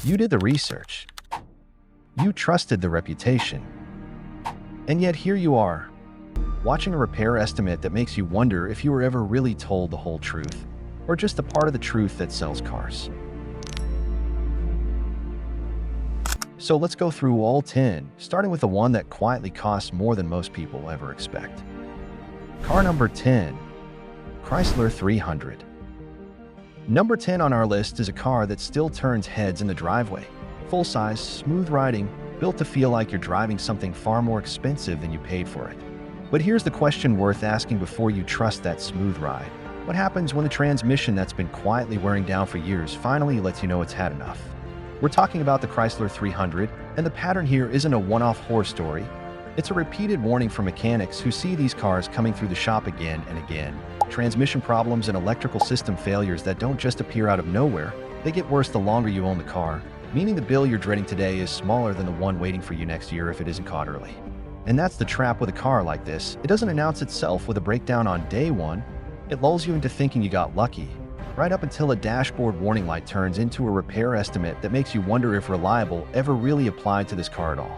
You did the research. You trusted the reputation. And yet here you are, watching a repair estimate that makes you wonder if you were ever really told the whole truth, or just a part of the truth that sells cars. So let's go through all 10, starting with the one that quietly costs more than most people ever expect. Car number 10, Chrysler 300. Number 10 on our list is a car that still turns heads in the driveway. Full-size, smooth riding, built to feel like you're driving something far more expensive than you paid for it. But here's the question worth asking before you trust that smooth ride. What happens when the transmission that's been quietly wearing down for years finally lets you know it's had enough? We're talking about the Chrysler 300, and the pattern here isn't a one-off horror story. It's a repeated warning for mechanics who see these cars coming through the shop again and again. Transmission problems and electrical system failures that don't just appear out of nowhere, they get worse the longer you own the car, meaning the bill you're dreading today is smaller than the one waiting for you next year if it isn't caught early. And that's the trap with a car like this. It doesn't announce itself with a breakdown on day one. It lulls you into thinking you got lucky, right up until a dashboard warning light turns into a repair estimate that makes you wonder if reliable ever really applied to this car at all.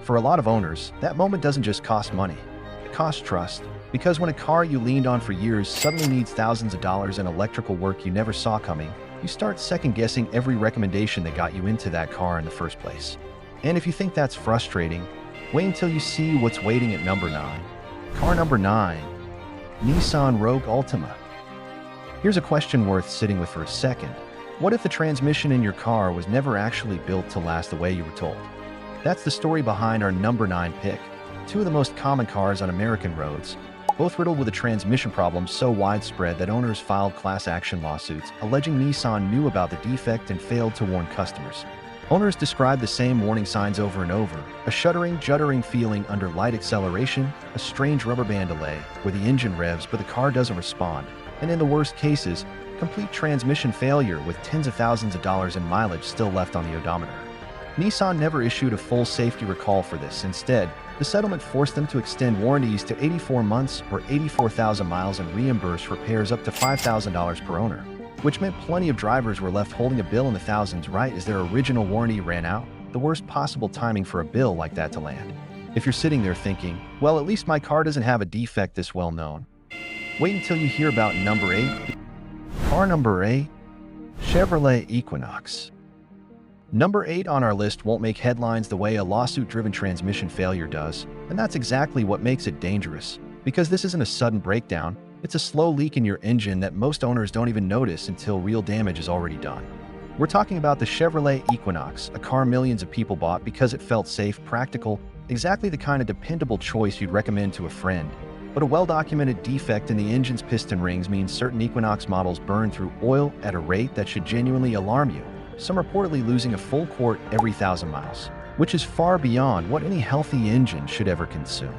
For a lot of owners, that moment doesn't just cost money, it costs trust. Because when a car you leaned on for years suddenly needs thousands of dollars in electrical work you never saw coming, you start second-guessing every recommendation that got you into that car in the first place. And if you think that's frustrating, wait until you see what's waiting at number 9. Car number 9, Nissan Rogue Ultima. Here's a question worth sitting with for a second. What if the transmission in your car was never actually built to last the way you were told? That's the story behind our number 9 pick. Two of the most common cars on American roads, both riddled with a transmission problem so widespread that owners filed class action lawsuits alleging Nissan knew about the defect and failed to warn customers. Owners describe the same warning signs over and over: a shuddering, juddering feeling under light acceleration, a strange rubber band delay where the engine revs but the car doesn't respond, and in the worst cases, complete transmission failure with tens of thousands of dollars in mileage still left on the odometer. Nissan never issued a full safety recall for this. Instead, the settlement forced them to extend warranties to 84 months or 84,000 miles and reimburse repairs up to $5,000 per owner, which meant plenty of drivers were left holding a bill in the thousands right as their original warranty ran out. The worst possible timing for a bill like that to land. If you're sitting there thinking, well, at least my car doesn't have a defect this well known, wait until you hear about number 8. Car number 8, Chevrolet Equinox. Number 8 on our list won't make headlines the way a lawsuit-driven transmission failure does, and that's exactly what makes it dangerous. Because this isn't a sudden breakdown, it's a slow leak in your engine that most owners don't even notice until real damage is already done. We're talking about the Chevrolet Equinox, a car millions of people bought because it felt safe, practical, exactly the kind of dependable choice you'd recommend to a friend. But a well-documented defect in the engine's piston rings means certain Equinox models burn through oil at a rate that should genuinely alarm you, some reportedly losing a full quart every 1,000 miles, which is far beyond what any healthy engine should ever consume.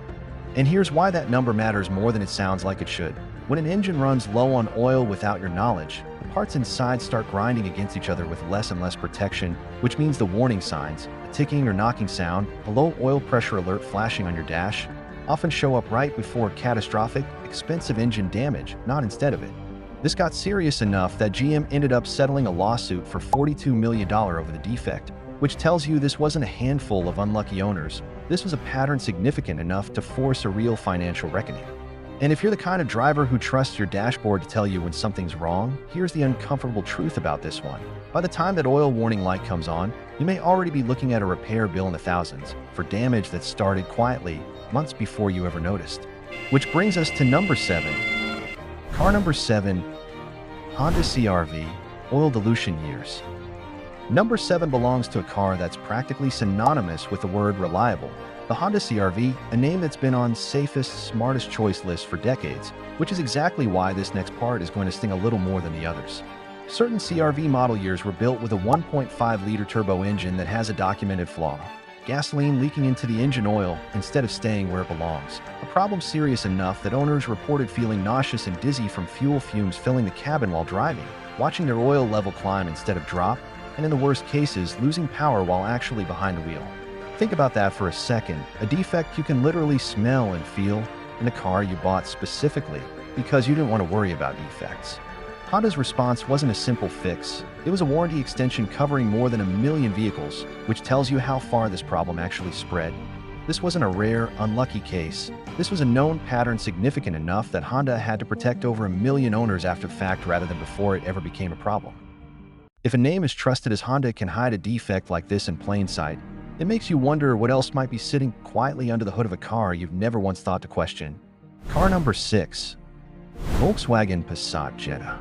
And here's why that number matters more than it sounds like it should. When an engine runs low on oil without your knowledge, the parts inside start grinding against each other with less and less protection, which means the warning signs, a ticking or knocking sound, a low oil pressure alert flashing on your dash, often show up right before catastrophic, expensive engine damage, not instead of it. This got serious enough that GM ended up settling a lawsuit for $42 million over the defect, which tells you this wasn't a handful of unlucky owners. This was a pattern significant enough to force a real financial reckoning. And if you're the kind of driver who trusts your dashboard to tell you when something's wrong, here's the uncomfortable truth about this one. By the time that oil warning light comes on, you may already be looking at a repair bill in the thousands for damage that started quietly months before you ever noticed. Which brings us to number 7. Car number 7, Honda CR-V, oil dilution years. Number 7 belongs to a car that's practically synonymous with the word reliable. The Honda CR-V, a name that's been on safest, smartest choice lists for decades, which is exactly why this next part is going to sting a little more than the others. Certain CR-V model years were built with a 1.5-liter turbo engine that has a documented flaw: gasoline leaking into the engine oil instead of staying where it belongs. A problem serious enough that owners reported feeling nauseous and dizzy from fuel fumes filling the cabin while driving, watching their oil level climb instead of drop, and in the worst cases, losing power while actually behind the wheel. Think about that for a second. A defect you can literally smell and feel in a car you bought specifically because you didn't want to worry about defects. Honda's response wasn't a simple fix. It was a warranty extension covering more than 1 million vehicles, which tells you how far this problem actually spread. This wasn't a rare, unlucky case. This was a known pattern significant enough that Honda had to protect over 1 million owners after the fact rather than before it ever became a problem. If a name as trusted as Honda can hide a defect like this in plain sight, it makes you wonder what else might be sitting quietly under the hood of a car you've never once thought to question. Car number 6. Volkswagen Passat Jetta.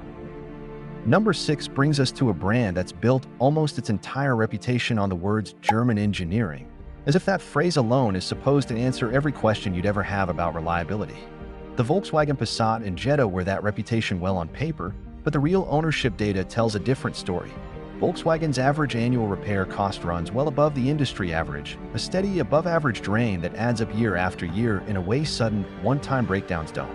Number 6 brings us to a brand that's built almost its entire reputation on the words German engineering, as if that phrase alone is supposed to answer every question you'd ever have about reliability. The Volkswagen Passat and Jetta wear that reputation well on paper, but the real ownership data tells a different story. Volkswagen's average annual repair cost runs well above the industry average, a steady above-average drain that adds up year after year in a way sudden, one-time breakdowns don't.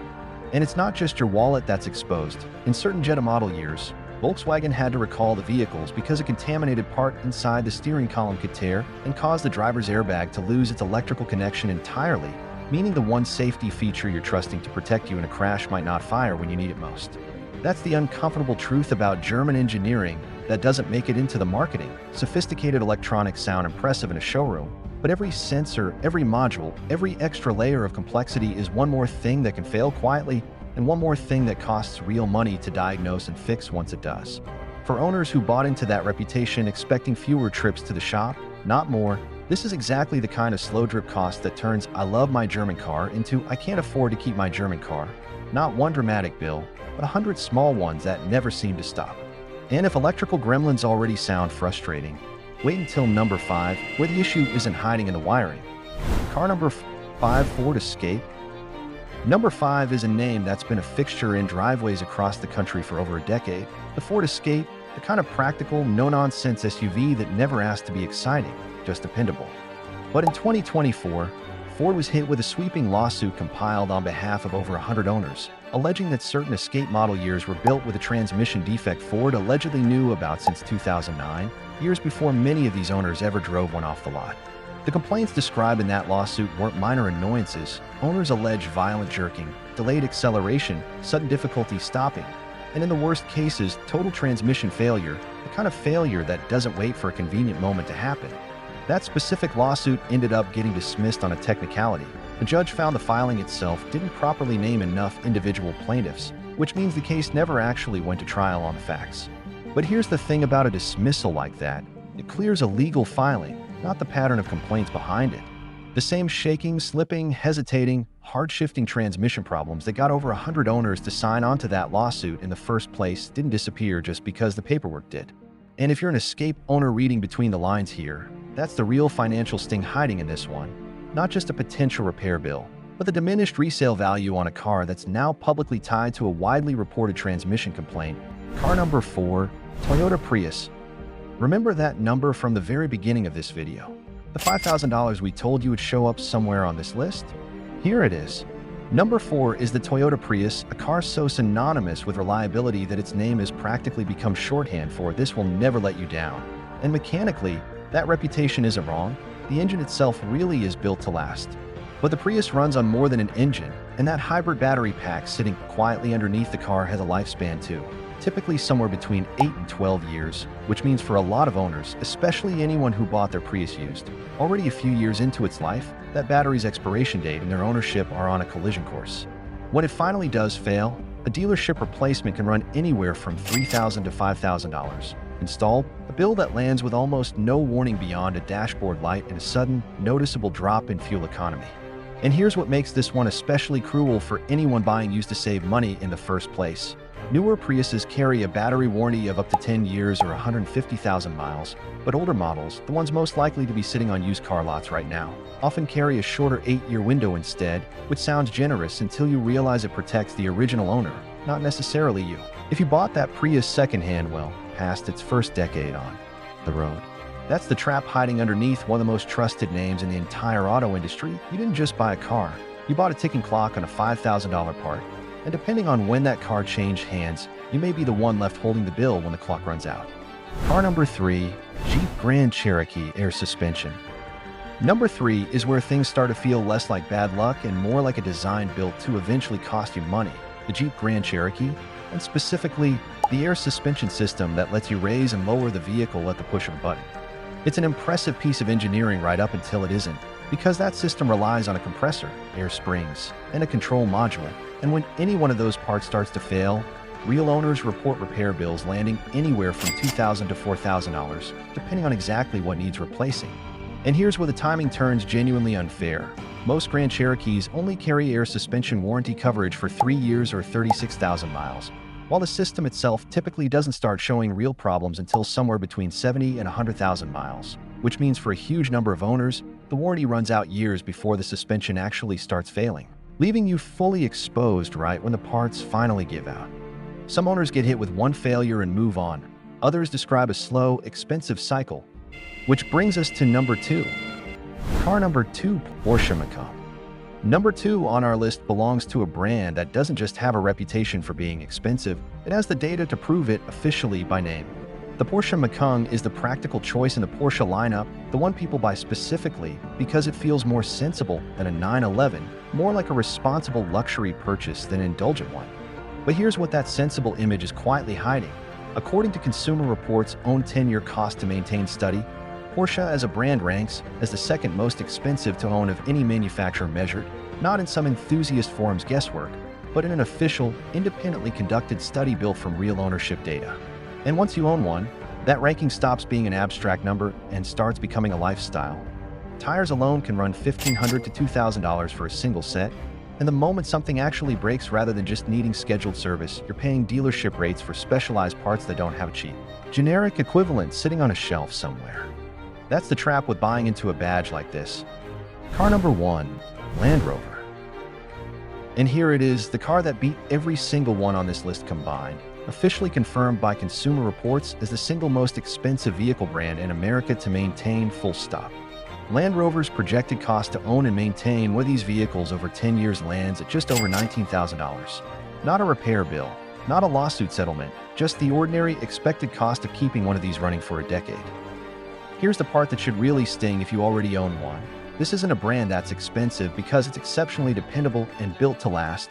And it's not just your wallet that's exposed. In certain Jetta model years, Volkswagen had to recall the vehicles because a contaminated part inside the steering column could tear and cause the driver's airbag to lose its electrical connection entirely, meaning the one safety feature you're trusting to protect you in a crash might not fire when you need it most. That's the uncomfortable truth about German engineering that doesn't make it into the marketing. Sophisticated electronics sound impressive in a showroom, but every sensor, every module, every extra layer of complexity is one more thing that can fail quietly and one more thing that costs real money to diagnose and fix once it does. For owners who bought into that reputation expecting fewer trips to the shop, not more, this is exactly the kind of slow drip cost that turns "I love my German car" into "I can't afford to keep my German car." Not one dramatic bill, but 100 small ones that never seem to stop. And if electrical gremlins already sound frustrating, wait until number 5, where the issue isn't hiding in the wiring. Car number 5, Ford Escape. Number 5 is a name that's been a fixture in driveways across the country for over a decade. The Ford Escape, the kind of practical, no-nonsense SUV that never asked to be exciting, just dependable. But in 2024, Ford was hit with a sweeping lawsuit compiled on behalf of over 100 owners, alleging that certain Escape model years were built with a transmission defect Ford allegedly knew about since 2009, years before many of these owners ever drove one off the lot. The complaints described in that lawsuit weren't minor annoyances. Owners alleged violent jerking, delayed acceleration, sudden difficulty stopping, and in the worst cases, total transmission failure, the kind of failure that doesn't wait for a convenient moment to happen. That specific lawsuit ended up getting dismissed on a technicality. The judge found the filing itself didn't properly name enough individual plaintiffs, which means the case never actually went to trial on the facts. But here's the thing about a dismissal like that. It clears a legal filing, not the pattern of complaints behind it. The same shaking, slipping, hesitating, hard-shifting transmission problems that got over 100 owners to sign on to that lawsuit in the first place didn't disappear just because the paperwork did. And if you're an Escape owner reading between the lines here, that's the real financial sting hiding in this one. Not just a potential repair bill, but the diminished resale value on a car that's now publicly tied to a widely reported transmission complaint. Car number 4, Toyota Prius. Remember that number from the very beginning of this video? The $5,000 we told you would show up somewhere on this list? Here it is. Number 4 is the Toyota Prius, a car so synonymous with reliability that its name has practically become shorthand for "this will never let you down." And mechanically, that reputation isn't wrong. The engine itself really is built to last. But the Prius runs on more than an engine, and that hybrid battery pack sitting quietly underneath the car has a lifespan too. Typically somewhere between 8 and 12 years, which means for a lot of owners, especially anyone who bought their Prius used, already a few years into its life, that battery's expiration date and their ownership are on a collision course. When it finally does fail, a dealership replacement can run anywhere from $3,000 to $5,000. Installed, a bill that lands with almost no warning beyond a dashboard light and a sudden, noticeable drop in fuel economy. And here's what makes this one especially cruel for anyone buying used to save money in the first place. Newer Priuses carry a battery warranty of up to 10 years or 150,000 miles, but older models, the ones most likely to be sitting on used car lots right now, often carry a shorter 8-year window instead, which sounds generous until you realize it protects the original owner, not necessarily you. If you bought that Prius secondhand, well, past its first decade on the road. That's the trap hiding underneath one of the most trusted names in the entire auto industry. You didn't just buy a car, you bought a ticking clock on a $5,000 part. And depending on when that car changed hands, you may be the one left holding the bill when the clock runs out. Car number 3, Jeep Grand Cherokee Air Suspension. Number 3 is where things start to feel less like bad luck and more like a design built to eventually cost you money. The Jeep Grand Cherokee, and specifically the air suspension system that lets you raise and lower the vehicle at the push of a button. It's an impressive piece of engineering right up until it isn't, because that system relies on a compressor, air springs, and a control module, and when any one of those parts starts to fail, real owners report repair bills landing anywhere from $2,000 to $4,000, depending on exactly what needs replacing. And here's where the timing turns genuinely unfair. Most Grand Cherokees only carry air suspension warranty coverage for 3 years or 36,000 miles, while the system itself typically doesn't start showing real problems until somewhere between 70 and 100,000 miles, which means for a huge number of owners, the warranty runs out years before the suspension actually starts failing, leaving you fully exposed right when the parts finally give out. Some owners get hit with one failure and move on. Others describe a slow, expensive cycle. Which brings us to number 2. Car number 2, Porsche Macan. Number 2 on our list belongs to a brand that doesn't just have a reputation for being expensive, it has the data to prove it officially by name. The Porsche Macan is the practical choice in the Porsche lineup, the one people buy specifically because it feels more sensible than a 911, more like a responsible luxury purchase than an indulgent one. But here's what that sensible image is quietly hiding. According to Consumer Reports' own 10-year cost to maintain study, Porsche as a brand ranks as the second most expensive to own of any manufacturer measured, not in some enthusiast forum's guesswork, but in an official, independently conducted study built from real ownership data. And once you own one, that ranking stops being an abstract number and starts becoming a lifestyle. Tires alone can run $1,500 to $2,000 for a single set, and the moment something actually breaks, rather than just needing scheduled service, you're paying dealership rates for specialized parts that don't have a cheap, generic equivalent sitting on a shelf somewhere. That's the trap with buying into a badge like this. Car number 1, Land Rover. And here it is, the car that beat every single one on this list combined, officially confirmed by Consumer Reports as the single most expensive vehicle brand in America to maintain, full stop. Land Rover's projected cost to own and maintain one of these vehicles over 10 years lands at just over $19,000. Not a repair bill, not a lawsuit settlement, just the ordinary expected cost of keeping one of these running for a decade. Here's the part that should really sting if you already own one. This isn't a brand that's expensive because it's exceptionally dependable and built to last.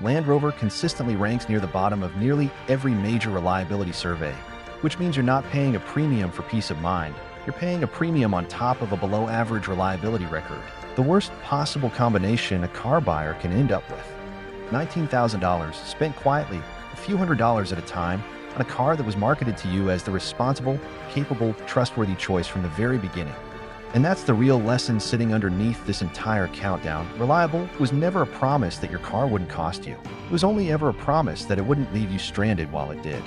Land Rover consistently ranks near the bottom of nearly every major reliability survey, which means you're not paying a premium for peace of mind. You're paying a premium on top of a below-average reliability record. The worst possible combination a car buyer can end up with. $19,000 spent quietly, a few $100s at a time, on a car that was marketed to you as the responsible, capable, trustworthy choice from the very beginning. And that's the real lesson sitting underneath this entire countdown. Reliable was never a promise that your car wouldn't cost you. It was only ever a promise that it wouldn't leave you stranded while it did.